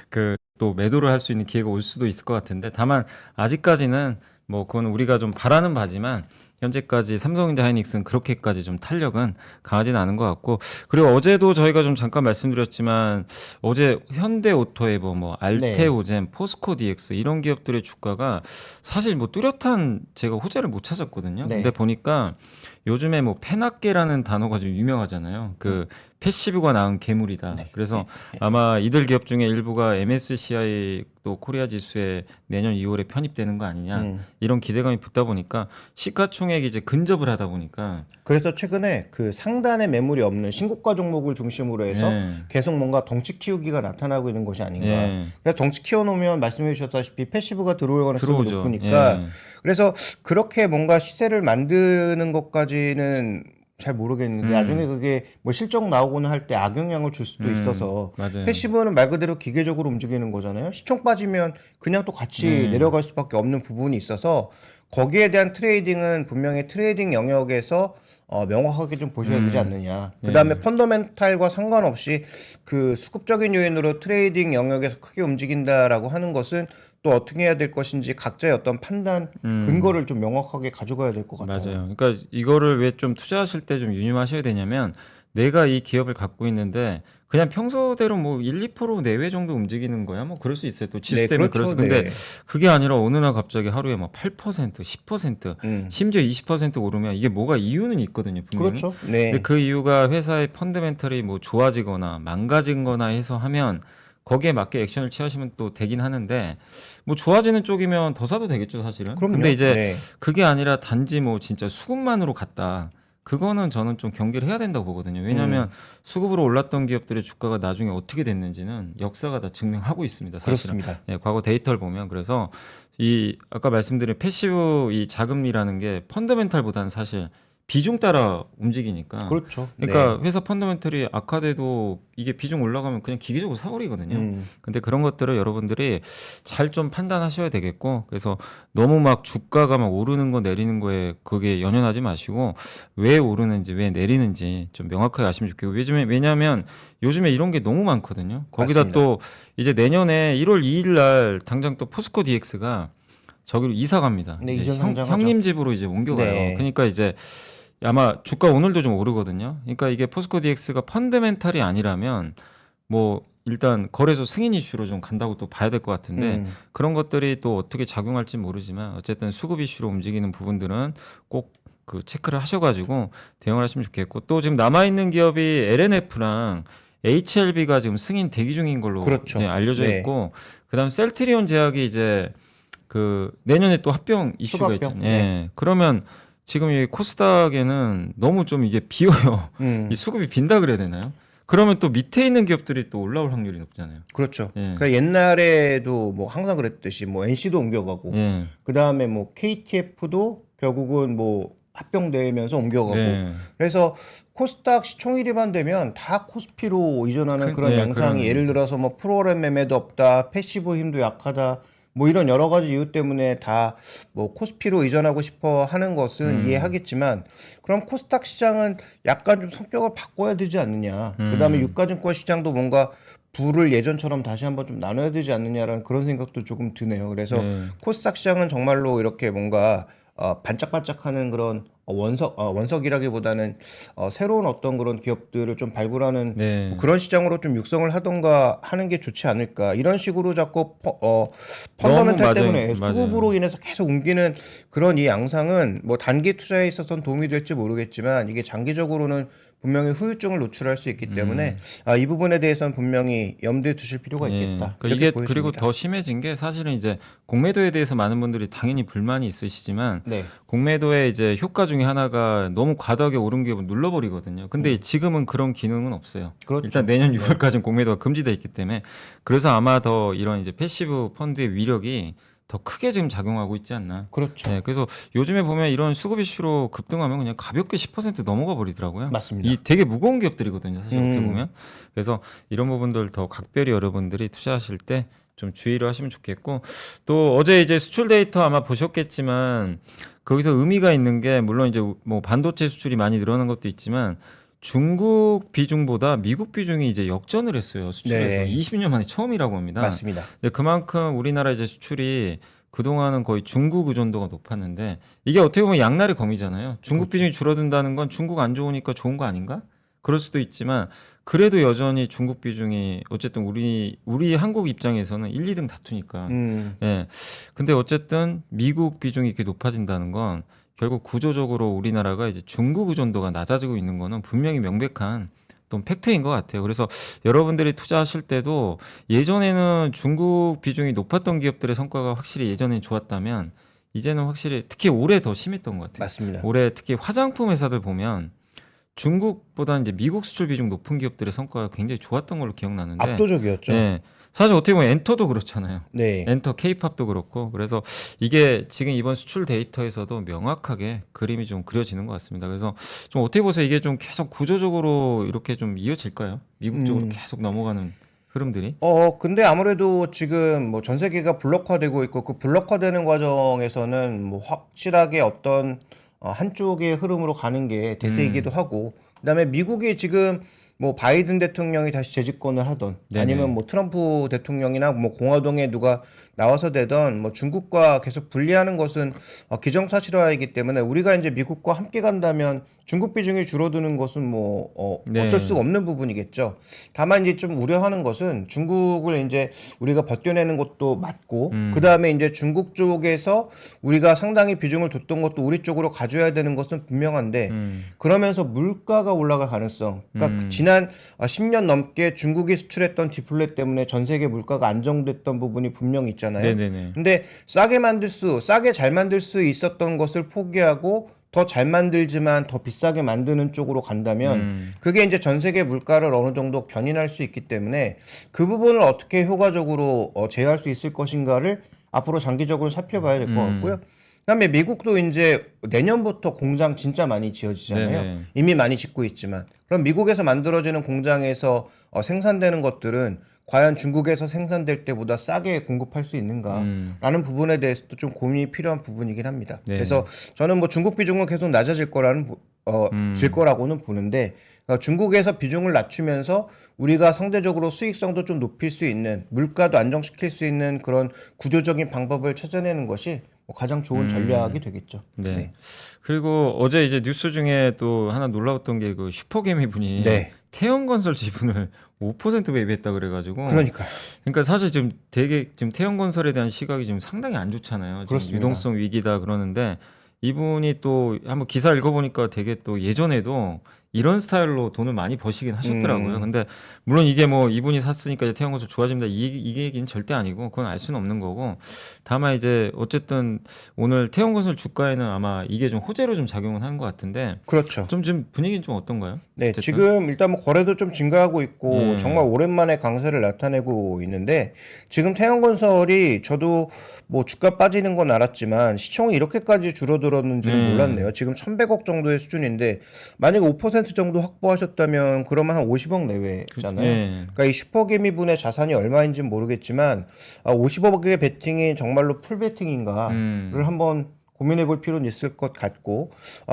S1: 그 또 매도를 할 수 있는 기회가 올 수도 있을 것 같은데 다만 아직까지는 뭐 그건 우리가 좀 바라는 바지만 현재까지 삼성전자 하이닉스는 그렇게까지 좀 탄력은 강하진 않은 것 같고 그리고 어제도 저희가 좀 잠깐 말씀드렸지만 어제 현대오토에버 뭐
S2: 네.
S1: 알테오젠 포스코 DX 이런 기업들의 주가가 사실 뭐 뚜렷한 제가 호재를 못 찾았거든요.
S2: 네.
S1: 근데 보니까 요즘에 뭐 페나케라는 단어가 좀 유명하잖아요. 그 패시브가 낳은 괴물이다. 그래서 아마 이들 기업 중에 일부가 MSCI 또 코리아 지수에 내년 2월에 편입되는 거 아니냐 이런 기대감이 붙다 보니까 시가총액이 이제 근접을 하다 보니까
S2: 그래서 최근에 그 상단에 매물이 없는 신고가 종목을 중심으로 해서
S1: 예.
S2: 계속 뭔가 덩치 키우기가 나타나고 있는 것이 아닌가.
S1: 예.
S2: 그래서 덩치 키워놓으면 말씀해 주셨다시피 패시브가 들어올 가능성이
S1: 들어오죠.
S2: 높으니까
S1: 예.
S2: 그래서 그렇게 뭔가 시세를 만드는 것까지는 잘 모르겠는데 나중에 그게 뭐 실적 나오고는 할 때 악영향을 줄 수도 있어서
S1: 맞아요.
S2: 패시브는 말 그대로 기계적으로 움직이는 거잖아요. 시총 빠지면 그냥 또 같이 내려갈 수밖에 없는 부분이 있어서 거기에 대한 트레이딩은 분명히 트레이딩 영역에서 명확하게 좀 보셔야 되지 않느냐. 그 다음에 펀더멘탈과 상관없이 그 수급적인 요인으로 트레이딩 영역에서 크게 움직인다라고 하는 것은 또 어떻게 해야 될 것인지 각자의 어떤 판단 근거를 좀 명확하게 가져가야 될 것 같아요.
S1: 맞아요. 그러니까 이거를 왜 좀 투자하실 때 좀 유념하셔야 되냐면 내가 이 기업을 갖고 있는데 그냥 평소대로 뭐 1, 2% 내외 정도 움직이는 거야. 뭐 그럴 수 있어요. 또 지수
S2: 네,
S1: 때문에
S2: 그렇죠.
S1: 그래서 근데
S2: 네.
S1: 그게 아니라 어느 날 갑자기 하루에 막 8%, 10%, 심지어 20% 오르면 이게 뭐가 이유는 있거든요, 분명히.
S2: 그렇죠.
S1: 근데
S2: 네.
S1: 그 이유가 회사의 펀더멘털이 뭐 좋아지거나 망가진 거나 해서 하면 거기에 맞게 액션을 취하시면 또 되긴 하는데 뭐 좋아지는 쪽이면 더 사도 되겠죠, 사실은.
S2: 그럼요.
S1: 근데 이제
S2: 네.
S1: 그게 아니라 단지 뭐 진짜 수급만으로 갔다. 그거는 저는 좀 경계를 해야 된다고 보거든요. 왜냐하면 수급으로 올랐던 기업들의 주가가 나중에 어떻게 됐는지는 역사가 다 증명하고 있습니다. 사실은.
S2: 그렇습니다.
S1: 예, 과거 데이터를 보면 그래서 이 아까 말씀드린 패시브 이 자금리라는 게 펀더멘탈보다는 사실 비중 따라 움직이니까.
S2: 그렇죠.
S1: 그러니까 회사 펀더멘털이 악화돼도 이게 비중 올라가면 그냥 기계적으로 사버리거든요. 근데 그런 것들을 여러분들이 잘 좀 판단하셔야 되겠고, 그래서 너무 막 주가가 막 오르는 거 내리는 거에 그게 연연하지 마시고 왜 오르는지 왜 내리는지 좀 명확하게 아시면 좋겠고, 왜냐하면 요즘에 이런 게 너무 많거든요. 거기다
S2: 맞습니다.
S1: 또 이제 내년에 1월 2일 날 당장 또 포스코 DX가 저기로 이사 갑니다.
S2: 네,
S1: 이제
S2: 이전 상장하죠.
S1: 형님 집으로 이제 옮겨가요.
S2: 네.
S1: 그러니까 이제 아마 주가 오늘도 좀 오르거든요. 그러니까 이게 포스코 DX가 펀더멘탈이 아니라면 뭐 일단 거래소 승인 이슈로 좀 간다고 또 봐야 될 것 같은데 그런 것들이 또 어떻게 작용할지 모르지만 어쨌든 수급 이슈로 움직이는 부분들은 꼭 그 체크를 하셔가지고 대응을 하시면 좋겠고 또 지금 남아 있는 기업이 LNF랑 HLB가 지금 승인 대기 중인 걸로
S2: 그렇죠.
S1: 이제 알려져
S2: 네.
S1: 있고 그다음 셀트리온 제약이 이제 그 내년에 또 합병 이슈가
S2: 추가
S1: 있잖아요.
S2: 합병.
S1: 예. 그러면 지금 이 코스닥에는 너무 좀 이게 비어요. 이 수급이 빈다 그래야 되나요? 그러면 또 밑에 있는 기업들이 또 올라올 확률이 높잖아요.
S2: 그렇죠.
S1: 예.
S2: 그러니까 옛날에도 뭐 항상 그랬듯이 뭐 NC도 옮겨가고
S1: 예.
S2: 그 다음에 뭐 KTF도 결국은 뭐 합병되면서 옮겨가고
S1: 네.
S2: 그래서 코스닥 시총일위만 되면 다 코스피로 이전하는 그런
S1: 네,
S2: 양상이
S1: 그런
S2: 예를 들어서 뭐 프로그램 매매도 없다, 패시브 힘도 약하다, 뭐 이런 여러 가지 이유 때문에 다 뭐 코스피로 이전하고 싶어 하는 것은 이해하겠지만 그럼 코스닥 시장은 약간 좀 성격을 바꿔야 되지 않느냐. 그다음에 유가증권 시장도 뭔가 부를 예전처럼 다시 한번 좀 나눠야 되지 않느냐라는 그런 생각도 조금 드네요. 그래서
S1: 네.
S2: 코스닥 시장은 정말로 이렇게 뭔가 반짝반짝하는 그런 원석이라기보다는 새로운 어떤 그런 기업들을 좀 발굴하는
S1: 네.
S2: 뭐 그런 시장으로 좀 육성을 하던가 하는 게 좋지 않을까. 이런 식으로 자꾸 펀더멘탈
S1: 맞아요.
S2: 때문에
S1: 맞아요.
S2: 수급으로 인해서 계속 옮기는 그런 이 양상은 뭐 단기 투자에 있어서는 도움이 될지 모르겠지만 이게 장기적으로는 분명히 후유증을 노출할 수 있기 때문에 이 부분에 대해서는 분명히 염두에 두실 필요가
S1: 예.
S2: 있겠다.
S1: 그러니까
S2: 이렇게
S1: 이게
S2: 보여집니다.
S1: 그리고 더 심해진 게 사실은 이제 공매도에 대해서 많은 분들이 당연히 불만이 있으시지만
S2: 네.
S1: 공매도의 이제 효과 중에 하나가 너무 과도하게 오른 기업을 눌러버리거든요. 근데 지금은 그런 기능은 없어요.
S2: 그렇죠.
S1: 일단 내년 6월까지는 공매도가 금지돼 있기 때문에 그래서 아마 더 이런 이제 패시브 펀드의 위력이 더 크게 지금 작용하고 있지 않나.
S2: 그렇죠.
S1: 네, 그래서 요즘에 보면 이런 수급 이슈로 급등하면 그냥 가볍게 10% 넘어가 버리더라고요.
S2: 맞습니다.
S1: 이 되게 무거운 기업들이거든요, 사실 어떻게
S2: 음.
S1: 보면. 그래서 이런 부분들 더 각별히 여러분들이 투자하실 때 좀 주의를 하시면 좋겠고, 또 어제 이제 수출 데이터 아마 보셨겠지만 거기서 의미가 있는 게 물론 이제 뭐 반도체 수출이 많이 늘어난 것도 있지만 중국 비중보다 미국 비중이 이제 역전을 했어요. 수출에서
S2: 네.
S1: 20년 만에 처음이라고 합니다.
S2: 맞습니다.
S1: 근데 그만큼 우리나라 이제 수출이 그동안은 거의 중국 의존도가 높았는데 이게 어떻게 보면 양날의 검이잖아요. 중국
S2: 그렇죠.
S1: 비중이 줄어든다는 건 중국 안 좋으니까 좋은 거 아닌가? 그럴 수도 있지만 그래도 여전히 중국 비중이 어쨌든 우리 한국 입장에서는 1, 2등 다투니까. 예. 근데 어쨌든 미국 비중이 이렇게 높아진다는 건 결국 구조적으로 우리나라가 이제 중국 의존도가 낮아지고 있는 거는 분명히 명백한 또 팩트인 것 같아요. 그래서 여러분들이 투자하실 때도 예전에는 중국 비중이 높았던 기업들의 성과가 확실히 예전에 좋았다면 이제는 확실히 특히 올해 더 심했던 것 같아요.
S2: 맞습니다.
S1: 올해 특히 화장품 회사들 보면 중국보다 이제 미국 수출 비중 높은 기업들의 성과가 굉장히 좋았던 걸로 기억나는데
S2: 압도적이었죠.
S1: 네. 사실 어떻게 보면 엔터도 그렇잖아요.
S2: 네.
S1: 엔터 케이팝도 그렇고 그래서 이게 지금 이번 수출 데이터에서도 명확하게 그림이 좀 그려지는 것 같습니다. 그래서 좀 어떻게 보세요? 이게 좀 계속 구조적으로 이렇게 좀 이어질까요? 미국 쪽으로 계속 넘어가는 흐름들이?
S2: 근데 아무래도 지금 뭐 전 세계가 블록화되고 있고 그 블록화되는 과정에서는 뭐 확실하게 어떤 한쪽의 흐름으로 가는 게 대세이기도 하고 그다음에 미국이 지금 뭐 바이든 대통령이 다시 재집권을 하던
S1: 네네.
S2: 아니면 뭐 트럼프 대통령이나 뭐 공화당에 누가 나와서 되던 뭐 중국과 계속 분리하는 것은 기정사실화이기 때문에 우리가 이제 미국과 함께 간다면 중국 비중이 줄어드는 것은 뭐
S1: 네.
S2: 어쩔 수가 없는 부분이겠죠. 다만 이제 좀 우려하는 것은 중국을 이제 우리가 버텨내는 것도 맞고 그다음에 이제 중국 쪽에서 우리가 상당히 비중을 뒀던 것도 우리 쪽으로 가져야 되는 것은 분명한데 그러면서 물가가 올라갈 가능성. 그러니까 그 지난 10년 넘게 중국이 수출했던 디플레 때문에 전 세계 물가가 안정됐던 부분이 분명히 있잖아요.
S1: 네네네.
S2: 근데 싸게 잘 만들 수 있었던 것을 포기하고 더 잘 만들지만 더 비싸게 만드는 쪽으로 간다면 그게 이제 전 세계 물가를 어느 정도 견인할 수 있기 때문에 그 부분을 어떻게 효과적으로 제어할 수 있을 것인가를 앞으로 장기적으로 살펴봐야 될 것 같고요. 그다음에 미국도 이제 내년부터 공장 진짜 많이 지어지잖아요.
S1: 네네.
S2: 이미 많이 짓고 있지만 그럼 미국에서 만들어지는 공장에서 생산되는 것들은 과연 중국에서 생산될 때보다 싸게 공급할 수 있는가라는 부분에 대해서도 좀 고민이 필요한 부분이긴 합니다.
S1: 네.
S2: 그래서 저는 뭐 중국 비중은 계속 낮아질 질 거라고는 보는데 중국에서 비중을 낮추면서 우리가 상대적으로 수익성도 좀 높일 수 있는 물가도 안정시킬 수 있는 그런 구조적인 방법을 찾아내는 것이 뭐 가장 좋은 전략이 되겠죠.
S1: 네. 그리고 어제 이제 뉴스 중에 또 하나 놀라웠던 게 그 슈퍼개미 분이
S2: 네.
S1: 태형건설 지분을 5% 매입했다 그래가지고.
S2: 그러니까요.
S1: 그러니까 사실 지금 되게 지금 태형건설에 대한 시각이 지금 상당히 안 좋잖아요. 지금
S2: 그렇습니다.
S1: 유동성 위기다 그러는데 이분이 또 한번 기사 읽어보니까 되게 또 예전에도 이런 스타일로 돈을 많이 버시긴 하셨더라고요. 근데 물론 이게 뭐 이분이 샀으니까 이제 태형건설 좋아집니다. 이 얘기는 절대 아니고 그건 알 수는 없는 거고 다만 이제 어쨌든 오늘 태형건설 주가에는 아마 이게 좀 호재로 좀 작용을 한 것 같은데
S2: 그렇죠.
S1: 좀 지금 분위기는 좀 어떤가요?
S2: 네,
S1: 어쨌든.
S2: 지금 일단 뭐 거래도 좀 증가하고 있고
S1: 예.
S2: 정말 오랜만에 강세를 나타내고 있는데 지금 태양건설이 저도 뭐 주가 빠지는 건 알았지만 시총이 이렇게까지 줄어들었는지는 몰랐네요. 지금 1,100억 정도의 수준인데 만약에 5% 정도 확보하셨다면 그러면 한 50억 내외잖아요.
S1: 예.
S2: 그러니까 이 슈퍼개미 분의 자산이 얼마인지는 모르겠지만 50억의 베팅이 정말로 풀 베팅인가를 한번 고민해 볼 필요는 있을 것 같고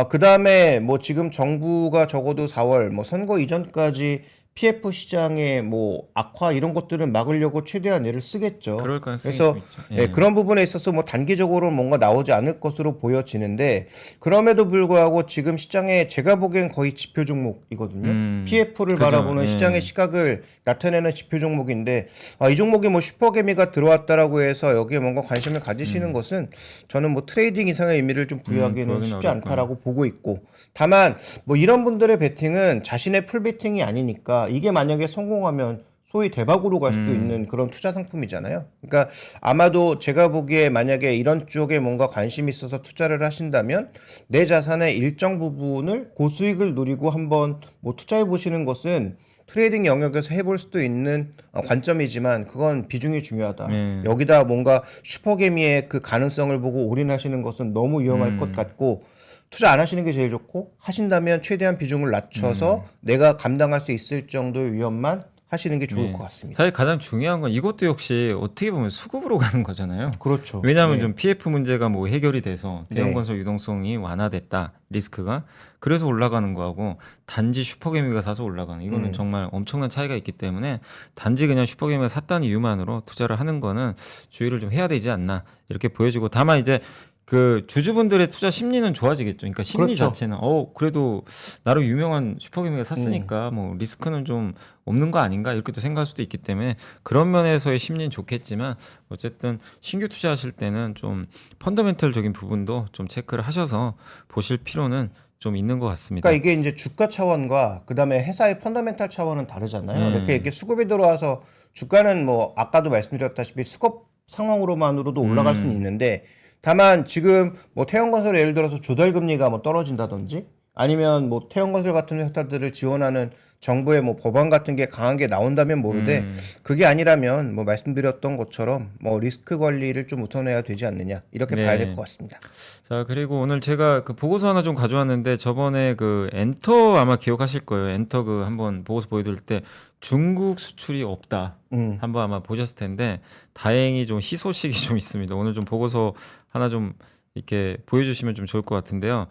S2: 그 다음에 뭐 지금 정부가 적어도 4월 뭐 선거 이전까지 PF 시장의 뭐 악화 이런 것들은 막으려고 최대한 애를 쓰겠죠.
S1: 그럴 가능성이
S2: 그래서
S1: 좀 있죠.
S2: 예, 그런 부분에 있어서 뭐 단기적으로 뭔가 나오지 않을 것으로 보여지는데 그럼에도 불구하고 지금 시장에 제가 보기엔 거의 지표 종목이거든요. PF를
S1: 그죠.
S2: 바라보는
S1: 예.
S2: 시장의 시각을 나타내는 지표 종목인데 이 종목이 뭐 슈퍼개미가 들어왔다라고 해서 여기에 뭔가 관심을 가지시는 것은 저는 뭐 트레이딩 이상의 의미를 좀 부여하기는
S1: 그러긴
S2: 쉽지
S1: 어렵고요.
S2: 않다라고 보고 있고 다만 뭐 이런 분들의 베팅은 자신의 풀 베팅이 아니니까 이게 만약에 성공하면 소위 대박으로 갈 수도 있는 그런 투자 상품이잖아요. 그러니까 아마도 제가 보기에 만약에 이런 쪽에 뭔가 관심이 있어서 투자를 하신다면 내 자산의 일정 부분을 고수익을 누리고 한번 뭐 투자해 보시는 것은 트레이딩 영역에서 해볼 수도 있는 관점이지만 그건 비중이 중요하다.
S1: 네.
S2: 여기다 뭔가 슈퍼개미의 그 가능성을 보고 올인하시는 것은 너무 위험할 것 같고 투자 안 하시는 게 제일 좋고 하신다면 최대한 비중을 낮춰서 내가 감당할 수 있을 정도의 위험만 하시는 게 좋을
S1: 네.
S2: 것 같습니다.
S1: 사실 가장 중요한 건 이것도 역시 어떻게 보면 수급으로 가는 거잖아요.
S2: 그렇죠.
S1: 왜냐하면
S2: 네.
S1: 좀 PF 문제가 뭐 해결이 돼서
S2: 네.
S1: 대형건설 유동성이 완화됐다 리스크가 그래서 올라가는 거하고 단지 슈퍼개미가 사서 올라가는 이거는 정말 엄청난 차이가 있기 때문에 단지 그냥 슈퍼개미가 샀다는 이유만으로 투자를 하는 거는 주의를 좀 해야 되지 않나 이렇게 보여지고 다만 이제 그 주주분들의 투자 심리는 좋아지겠죠. 그러니까 심리
S2: 그렇죠.
S1: 자체는 그래도 나름 유명한 슈퍼개미가 샀으니까 뭐 리스크는 좀 없는 거 아닌가 이렇게 또 생각할 수도 있기 때문에 그런 면에서의 심리는 좋겠지만 어쨌든 신규 투자하실 때는 좀 펀더멘털적인 부분도 좀 체크를 하셔서 보실 필요는 좀 있는 것 같습니다.
S2: 그러니까 이게 이제 주가 차원과 그다음에 회사의 펀더멘탈 차원은 다르잖아요. 이렇게 수급이 들어와서 주가는 뭐 아까도 말씀드렸다시피 수급 상황으로만으로도 올라갈 수는 있는데 다만 지금 뭐 태형건설 예를 들어서 조달금리가 뭐 떨어진다든지 아니면 뭐 태형건설 같은 회사들을 지원하는 정부의 뭐 법안 같은 게 강한 게 나온다면 모르되 그게 아니라면 뭐 말씀드렸던 것처럼 뭐 리스크 관리를 좀 우선해야 되지 않느냐 이렇게
S1: 네.
S2: 봐야 될 것 같습니다.
S1: 자, 그리고 오늘 제가 그 보고서 하나 좀 가져왔는데 저번에 그 엔터 아마 기억하실 거예요. 엔터 그 한번 보고서 보여드릴 때 중국 수출이 없다. 한번 아마 보셨을 텐데 다행히 좀 희소식이 좀 있습니다. 오늘 좀 보고서 하나 좀 이렇게 보여주시면 좀 좋을 것 같은데요.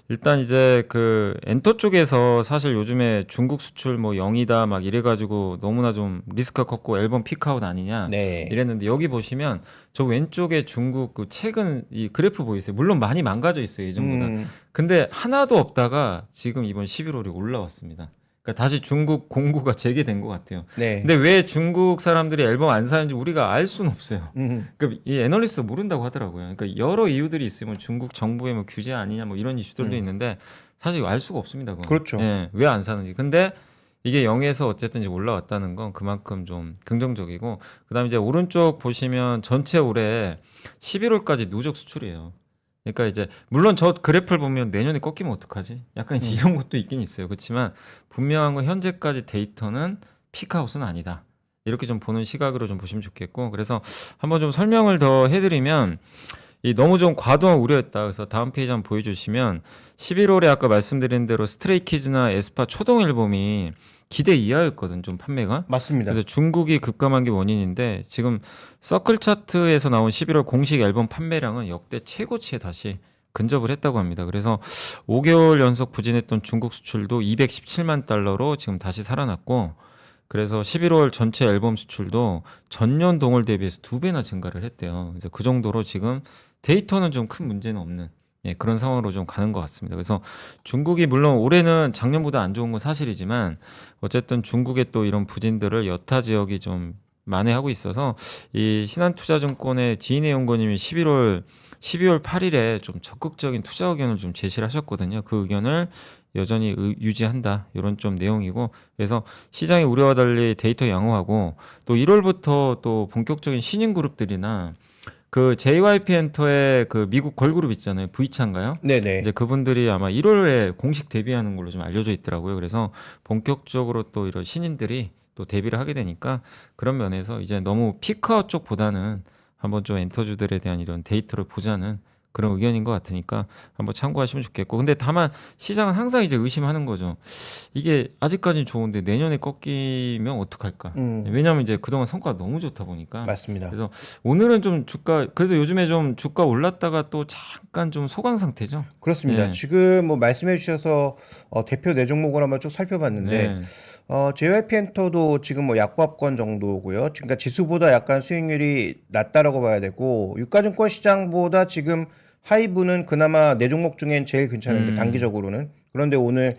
S1: 일단 이제 그 엔터 쪽에서 사실 요즘에 중국 수출 뭐 0이다 막 이래가지고 너무나 좀 리스크가 컸고 앨범 피크아웃 아니냐
S2: 네.
S1: 이랬는데 여기 보시면 저 왼쪽에 중국 그 최근 이 그래프 보이세요? 물론 많이 망가져 있어요 예전보다. 근데 하나도 없다가 지금 이번 11월에 올라왔습니다. 그러니까 다시 중국 공구가 재개된 것 같아요.
S2: 네.
S1: 근데 왜 중국 사람들이 앨범 안 사는지 우리가 알 수는 없어요. 그러니까 이 애널리스트 모른다고 하더라고요. 그러니까 여러 이유들이 있으면 중국 정부의 뭐 규제 아니냐 뭐 이런 이슈들도 있는데 사실 알 수가 없습니다. 그건.
S2: 그렇죠.
S1: 예, 왜 안 사는지. 근데 이게 0에서 어쨌든 이제 올라왔다는 건 그만큼 좀 긍정적이고 그다음에 이제 오른쪽 보시면 전체 올해 11월까지 누적 수출이에요. 그러니까 이제 물론 저 그래프를 보면 내년에 꺾이면 어떡하지? 약간 이제 이런 것도 있긴 있어요. 그렇지만 분명한 건 현재까지 데이터는 피크아웃은 아니다. 이렇게 좀 보는 시각으로 좀 보시면 좋겠고 그래서 한번 좀 설명을 더 해드리면 이 너무 좀 과도한 우려였다. 그래서 다음 페이지 한번 보여주시면 11월에 아까 말씀드린 대로 스트레이키즈나 에스파 초동 앨범이 기대 이하였거든 좀 판매가.
S2: 맞습니다.
S1: 그래서 중국이 급감한 게 원인인데 지금 서클 차트에서 나온 11월 공식 앨범 판매량은 역대 최고치에 다시 근접을 했다고 합니다. 그래서 5개월 연속 부진했던 중국 수출도 217만 달러로 지금 다시 살아났고 그래서 11월 전체 앨범 수출도 전년 동월 대비해서 2배나 증가를 했대요. 그래서 그 정도로 지금 데이터는 좀 큰 문제는 없는 그런 상황으로 좀 가는 것 같습니다. 그래서 중국이 물론 올해는 작년보다 안 좋은 건 사실이지만 어쨌든 중국의 또 이런 부진들을 여타 지역이 좀 만회하고 있어서 이 신한투자증권의 지인의 연구님이 12월 8일에 좀 적극적인 투자 의견을 좀 제시를 하셨거든요. 그 의견을 여전히 유지한다 이런 좀 내용이고 그래서 시장의 우려와 달리 데이터 양호하고 또 1월부터 또 본격적인 신인 그룹들이나 그 JYP 엔터의 그 미국 걸그룹 있잖아요. V차인가요?
S2: 네네.
S1: 이제 그분들이 아마 1월에 공식 데뷔하는 걸로 좀 알려져 있더라고요. 그래서 본격적으로 또 이런 신인들이 또 데뷔를 하게 되니까 그런 면에서 이제 너무 피크아웃 쪽보다는 한번 좀 엔터주들에 대한 이런 데이터를 보자는 그런 의견인 것 같으니까 한번 참고하시면 좋겠고 근데 다만 시장은 항상 이제 의심하는 거죠. 이게 아직까지는 좋은데 내년에 꺾이면 어떡할까? 왜냐하면 이제 그동안 성과가 너무 좋다 보니까
S2: 맞습니다.
S1: 그래서 오늘은 좀 주가 그래도 요즘에 좀 주가 올랐다가 또 잠깐 좀 소강 상태죠.
S2: 그렇습니다.
S1: 네.
S2: 지금 뭐 말씀해 주셔서 대표 네 종목을 한번 쭉 살펴봤는데
S1: 네.
S2: JYP 엔터도 지금 뭐 약보합권 정도고요. 그러니까 지수보다 약간 수익률이 낮다라고 봐야 되고 유가증권 시장보다 지금 하이브는 그나마 네 종목 중엔 제일 괜찮은데 단기적으로는 그런데 오늘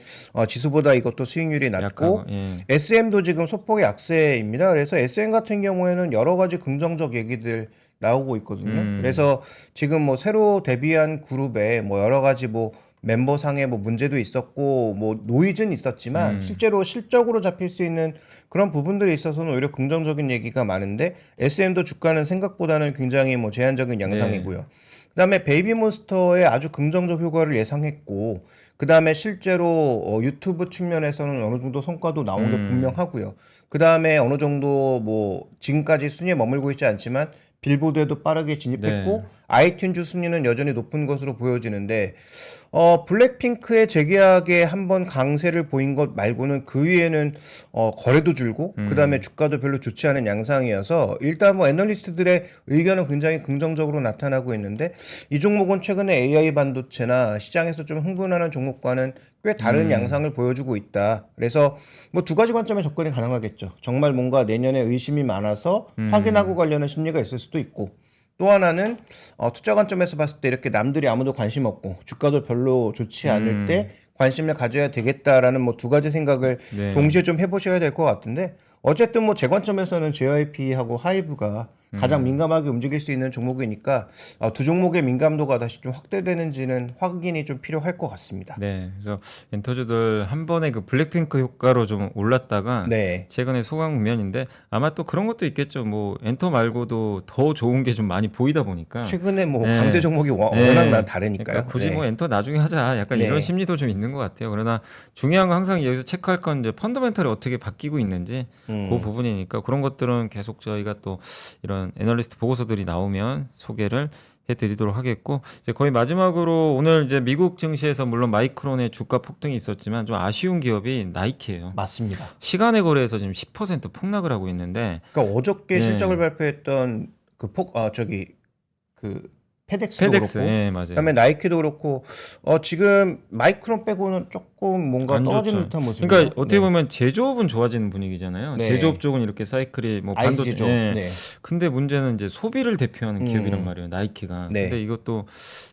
S2: 지수보다 이것도 수익률이 낮고
S1: 약하고, 예.
S2: SM도 지금 소폭의 약세입니다. 그래서 SM 같은 경우에는 여러 가지 긍정적 얘기들 나오고 있거든요. 그래서 지금 뭐 새로 데뷔한 그룹에 뭐 여러 가지 뭐 멤버상의 뭐 문제도 있었고 뭐 노이즈는 있었지만 실제로 실적으로 잡힐 수 있는 그런 부분들이 있어서는 오히려 긍정적인 얘기가 많은데 SM도 주가는 생각보다는 굉장히 뭐 제한적인 양상이고요. 그다음에 베이비몬스터의 아주 긍정적 효과를 예상했고, 그다음에 실제로 유튜브 측면에서는 어느 정도 성과도 나온 게 분명하고요. 그다음에 어느 정도 뭐 지금까지 순위에 머물고 있지 않지만 빌보드에도 빠르게 진입했고,
S1: 네.
S2: 아이튠즈 순위는 여전히 높은 것으로 보여지는데, 블랙핑크의 재계약에 한번 강세를 보인 것 말고는 그 위에는 거래도 줄고 그다음에 주가도 별로 좋지 않은 양상이어서, 일단 뭐 애널리스트들의 의견은 굉장히 긍정적으로 나타나고 있는데, 이 종목은 최근에 AI 반도체나 시장에서 좀 흥분하는 종목과는 꽤 다른 양상을 보여주고 있다. 그래서 뭐 두 가지 관점의 접근이 가능하겠죠. 정말 뭔가 내년에 의심이 많아서 확인하고 가려는 심리가 있을 수도 있고, 또 하나는 투자 관점에서 봤을 때 이렇게 남들이 아무도 관심 없고 주가도 별로 좋지 않을 때 관심을 가져야 되겠다라는 뭐 두 가지 생각을
S1: 네.
S2: 동시에 좀 해보셔야 될 것 같은데, 어쨌든 뭐 제 관점에서는 JYP하고 하이브가 가장 민감하게 움직일 수 있는 종목이니까 두 종목의 민감도가 다시 좀 확대되는지는 확인이 좀 필요할 것 같습니다.
S1: 네, 그래서 엔터주들 한 번에 그 블랙핑크 효과로 좀 올랐다가
S2: 네.
S1: 최근에 소강 국면인데, 아마 또 그런 것도 있겠죠. 뭐 엔터 말고도 더 좋은 게 좀 많이 보이다 보니까.
S2: 최근에 뭐
S1: 네.
S2: 강세 종목이 워낙
S1: 네.
S2: 다르니까요.
S1: 그러니까 굳이
S2: 네.
S1: 뭐 엔터 나중에 하자, 약간 이런
S2: 네.
S1: 심리도 좀 있는 것 같아요. 그러나 중요한 건 항상 여기서 체크할 건 이제 펀더멘털이 어떻게 바뀌고 있는지 그 부분이니까, 그런 것들은 계속 저희가 또 이런 애널리스트 보고서들이 나오면 소개를 해드리도록 하겠고, 이제 거의 마지막으로 오늘 이제 미국 증시에서 물론 마이크론의 주가 폭등이 있었지만 좀 아쉬운 기업이 나이키예요.
S2: 맞습니다.
S1: 시간의 거래에서 지금 10% 폭락을 하고 있는데,
S2: 그러니까 어저께
S1: 네.
S2: 실적을 발표했던 그 페덱스도
S1: 페덱스,
S2: 그렇고,
S1: 예, 맞아요.
S2: 그다음에 나이키도 그렇고, 지금 마이크론 빼고는 조금 뭔가
S1: 안
S2: 떨어지는
S1: 좋죠.
S2: 듯한 모습이에요.
S1: 그러니까 어떻게
S2: 네.
S1: 보면 제조업은 좋아지는 분위기잖아요.
S2: 네.
S1: 제조업 쪽은 이렇게 사이클이 뭐 반도체,
S2: IG죠.
S1: 예.
S2: 네.
S1: 근데 문제는 이제 소비를 대표하는 기업이란 말이에요, 나이키가.
S2: 네.
S1: 근데 이것도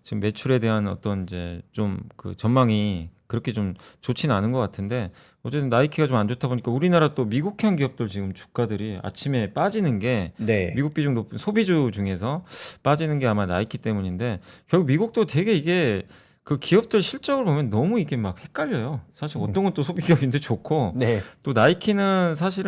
S1: 지금 매출에 대한 어떤 이제 좀 그 전망이 그렇게 좀 좋지는 않은 것 같은데, 어쨌든 나이키가 좀 안 좋다 보니까 우리나라 또 미국형 기업들 지금 주가들이 아침에 빠지는 게,
S2: 네.
S1: 미국 비중 높은 소비주 중에서 빠지는 게 아마 나이키 때문인데, 결국 미국도 되게 이게 그 기업들 실적을 보면 너무 이게 막 헷갈려요. 사실 어떤 건 또 소비 기업인데 좋고,
S2: 네.
S1: 또 나이키는 사실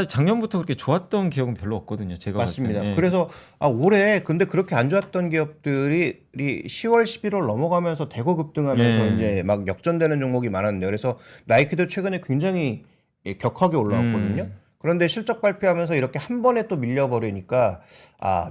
S1: 작년부터 그렇게 좋았던 기억은 별로 없거든요. 제가 봤을
S2: 맞습니다.
S1: 때는. 예.
S2: 그래서 올해 근데 그렇게 안 좋았던 기업들이 10월, 11월 넘어가면서 대거 급등하면서
S1: 네.
S2: 이제 막 역전되는 종목이 많았는데, 그래서 나이키도 최근에 굉장히 격하게 올라왔거든요. 그런데 실적 발표하면서 이렇게 한 번에 또 밀려버리니까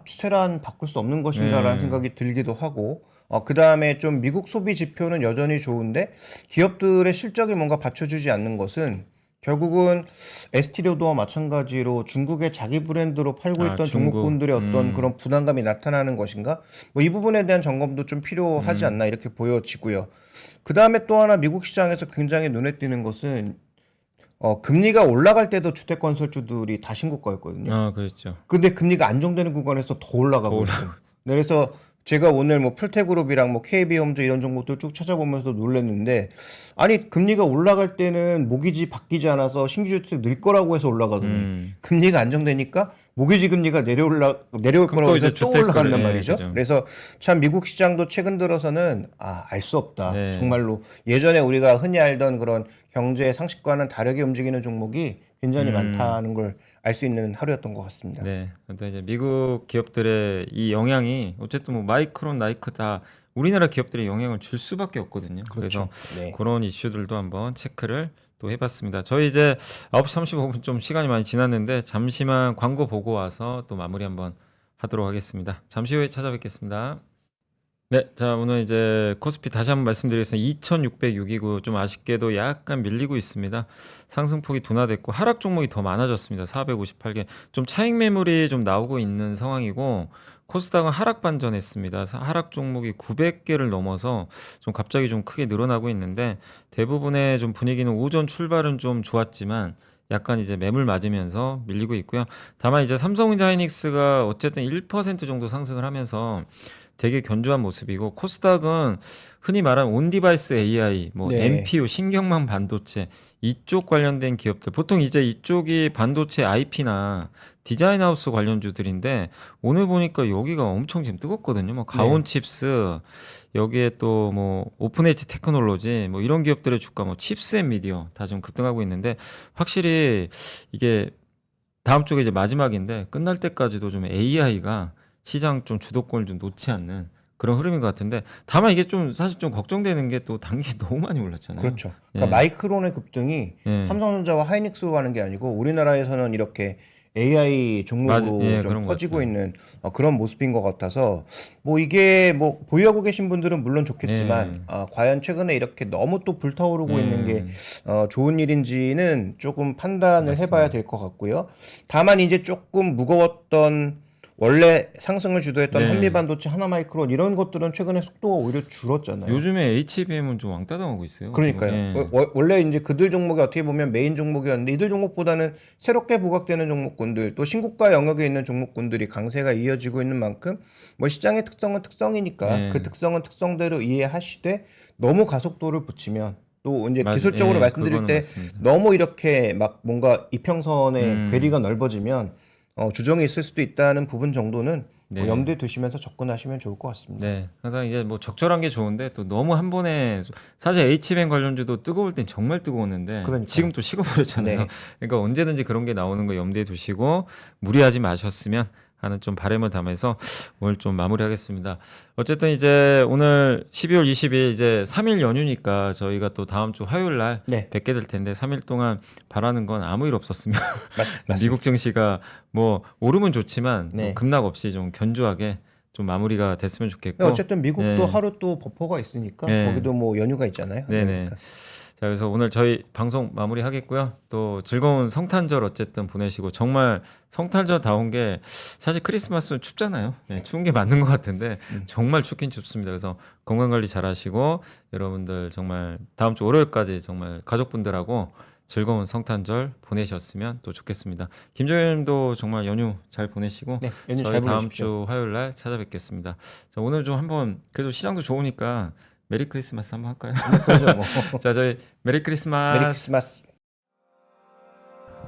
S2: 추세란 바꿀 수 없는 것인가라는 생각이 들기도 하고, 그 다음에 좀 미국 소비 지표는 여전히 좋은데 기업들의 실적이 뭔가 받쳐주지 않는 것은, 결국은 에스티료도와 마찬가지로 중국의 자기 브랜드로 팔고 있던
S1: 중국.
S2: 종목군들의 어떤 그런 부담감이 나타나는 것인가? 뭐 이 부분에 대한 점검도 좀 필요하지 않나 이렇게 보여지고요. 그 다음에 또 하나 미국 시장에서 굉장히 눈에 띄는 것은 금리가 올라갈 때도 주택건설주들이 다 신고가였거든요.
S1: 아, 그렇죠.
S2: 근데 금리가 안정되는 구간에서 더 올라가고 있어요. 네, 그래서 제가 오늘 뭐 풀테그룹이랑 뭐 KB홈즈 이런 종목들 쭉 찾아보면서 놀랐는데, 아니 금리가 올라갈 때는 모기지 바뀌지 않아서 신규 주택 늘 거라고 해서 올라가더니 금리가 안정되니까 모기지 금리가 내려올 거라고
S1: 또
S2: 해서
S1: 이제
S2: 또
S1: 주택
S2: 올라간단
S1: 거래, 예,
S2: 말이죠.
S1: 그죠.
S2: 그래서 참 미국 시장도 최근 들어서는 알 수 없다.
S1: 네.
S2: 정말로 예전에 우리가 흔히 알던 그런 경제 상식과는 다르게 움직이는 종목이 굉장히 많다는 걸 알 수 있는 하루였던 것 같습니다.
S1: 네. 근데 이제 미국 기업들의 이 영향이 어쨌든 뭐 마이크론, 나이크 다 우리나라 기업들의 영향을 줄 수밖에 없거든요.
S2: 그렇죠.
S1: 그래서
S2: 네.
S1: 그런 이슈들도 한번 체크를 또 해봤습니다. 저희 이제 9시 35분 좀 시간이 많이 지났는데, 잠시만 광고 보고 와서 또 마무리 한번 하도록 하겠습니다. 잠시 후에 찾아뵙겠습니다. 네, 자 오늘 이제 코스피 다시 한번 말씀드리겠습니다. 2,606이고 좀 아쉽게도 약간 밀리고 있습니다. 상승폭이 둔화됐고 하락 종목이 더 많아졌습니다. 458개. 좀 차익 매물이 좀 나오고 있는 상황이고, 코스닥은 하락 반전했습니다. 하락 종목이 900개를 넘어서 좀 갑자기 좀 크게 늘어나고 있는데, 대부분의 좀 분위기는 오전 출발은 좀 좋았지만 약간 이제 매물 맞으면서 밀리고 있고요. 다만 이제 삼성전자 하이닉스가 어쨌든 1% 정도 상승을 하면서 되게 견조한 모습이고, 코스닥은 흔히 말하는 온디바이스 AI, 뭐
S2: 네.
S1: NPU, 신경망 반도체 이쪽 관련된 기업들, 보통 이제 이쪽이 반도체 IP나 디자인 하우스 관련주들인데, 오늘 보니까 여기가 엄청 지금 뜨겁거든요. 뭐 가온칩스, 여기에 또 뭐 오픈 엣지 테크놀로지, 뭐 이런 기업들의 주가, 뭐 칩스 앤 미디어 다 좀 급등하고 있는데, 확실히 이게 다음 쪽에 이제 마지막인데 끝날 때까지도 좀 AI가 시장 좀 주도권을 좀 놓지 않는 그런 흐름인 것 같은데 다만 이게 좀 사실 좀 걱정되는 게 또 단기 너무 많이 올랐잖아요.
S2: 그렇죠. 그러니까
S1: 예.
S2: 마이크론의 급등이
S1: 예.
S2: 삼성전자와 하이닉스로 가는 게 아니고 우리나라에서는 이렇게 AI 종목으로
S1: 예,
S2: 좀
S1: 그런 것
S2: 퍼지고
S1: 같아요.
S2: 있는 그런 모습인 것 같아서 뭐 이게 뭐 보유하고 계신 분들은 물론 좋겠지만
S1: 예.
S2: 과연 최근에 이렇게 너무 또 불타오르고 있는 게
S1: 예.
S2: 좋은 일인지는 조금 판단을
S1: 맞습니다.
S2: 해봐야 될 것 같고요. 다만 이제 조금 무거웠던 원래 상승을 주도했던
S1: 네.
S2: 한미반도체, 하나마이크론 이런 것들은 최근에 속도가 오히려 줄었잖아요.
S1: 요즘에 HBM은 좀 왕따당하고 있어요.
S2: 그러니까요.
S1: 지금.
S2: 원래 이제 그들 종목이 어떻게 보면 메인 종목이었는데 이들 종목보다는 새롭게 부각되는 종목군들 또 신고가 영역에 있는 종목군들이 강세가 이어지고 있는 만큼 뭐 시장의 특성은 특성이니까
S1: 네.
S2: 그 특성은 특성대로 이해하시되 너무 가속도를 붙이면 또 이제
S1: 맞-
S2: 기술적으로
S1: 예,
S2: 말씀드릴
S1: 그거는
S2: 때
S1: 맞습니다.
S2: 너무 이렇게 막 뭔가 이평선의
S1: 음.
S2: 괴리가 넓어지면 주정이 있을 수도 있다는 부분 정도는
S1: 네.
S2: 염두에 두시면서 접근하시면 좋을 것 같습니다.
S1: 네, 항상 이제 뭐 적절한 게 좋은데 또 너무 한 번에 사실 HBM 관련주도 뜨거울 땐 정말 뜨거웠는데
S2: 그러니까요.
S1: 지금 또 식어버렸잖아요.
S2: 네.
S1: 그러니까 언제든지 그런 게 나오는 거 염두에 두시고 무리하지 마셨으면 하는 좀 바람을 담아서 오늘 좀 마무리하겠습니다. 어쨌든 이제 오늘 12월 20일 이제 3일 연휴니까 저희가 또 다음 주 화요일 날
S2: 네.
S1: 뵙게 될 텐데 3일 동안 바라는 건 아무 일 없었으면
S2: 맞습니다.
S1: 미국 증시가 뭐 오르면 좋지만
S2: 네.
S1: 뭐 급락 없이 좀 견조하게 좀 마무리가 됐으면 좋겠고.
S2: 근데 어쨌든 미국도
S1: 네.
S2: 하루 또 버퍼가 있으니까
S1: 네.
S2: 거기도 뭐 연휴가 있잖아요.
S1: 네네.
S2: 그러니까.
S1: 자, 그래서 오늘 저희 방송 마무리하겠고요. 또 즐거운 성탄절 어쨌든 보내시고 정말 성탄절다운 게 사실 크리스마스는 춥잖아요. 네, 추운 게 맞는 것 같은데 정말 춥긴 춥습니다. 그래서 건강 관리 잘하시고 여러분들 정말 다음 주 월요일까지 정말 가족분들하고 즐거운 성탄절 보내셨으면 또 좋겠습니다. 김정현님도 정말 연휴 잘 보내시고
S2: 네, 연휴
S1: 저희
S2: 잘
S1: 다음
S2: 보내십시오.
S1: 주 화요일 날 찾아뵙겠습니다. 자, 오늘 좀 한번 그래도 시장도 좋으니까 메리 크리스마스 한번 할까요?
S2: 그러죠 뭐.
S1: 자, 저희 메리 크리스마스.
S2: 메리 크리스마스.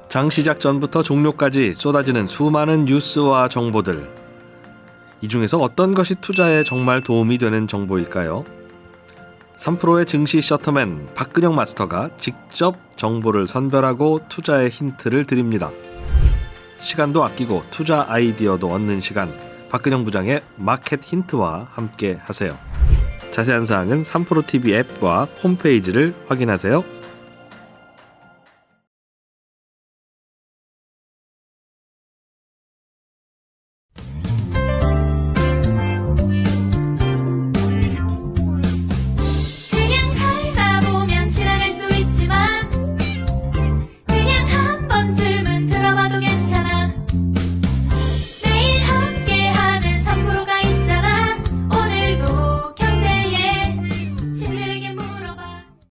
S3: 장 시작 전부터 종료까지 쏟아지는 수많은 뉴스와 정보들. 이 중에서 어떤 것이 투자에 정말 도움이 되는 정보일까요? 3프로의 증시 셔터맨 박근영 마스터가 직접 정보를 선별하고 투자의 힌트를 드립니다. 시간도 아끼고 투자 아이디어도 얻는 시간, 박근영 부장의 마켓 힌트와 함께 하세요. 자세한 사항은 3프로 TV 앱과 홈페이지를 확인하세요.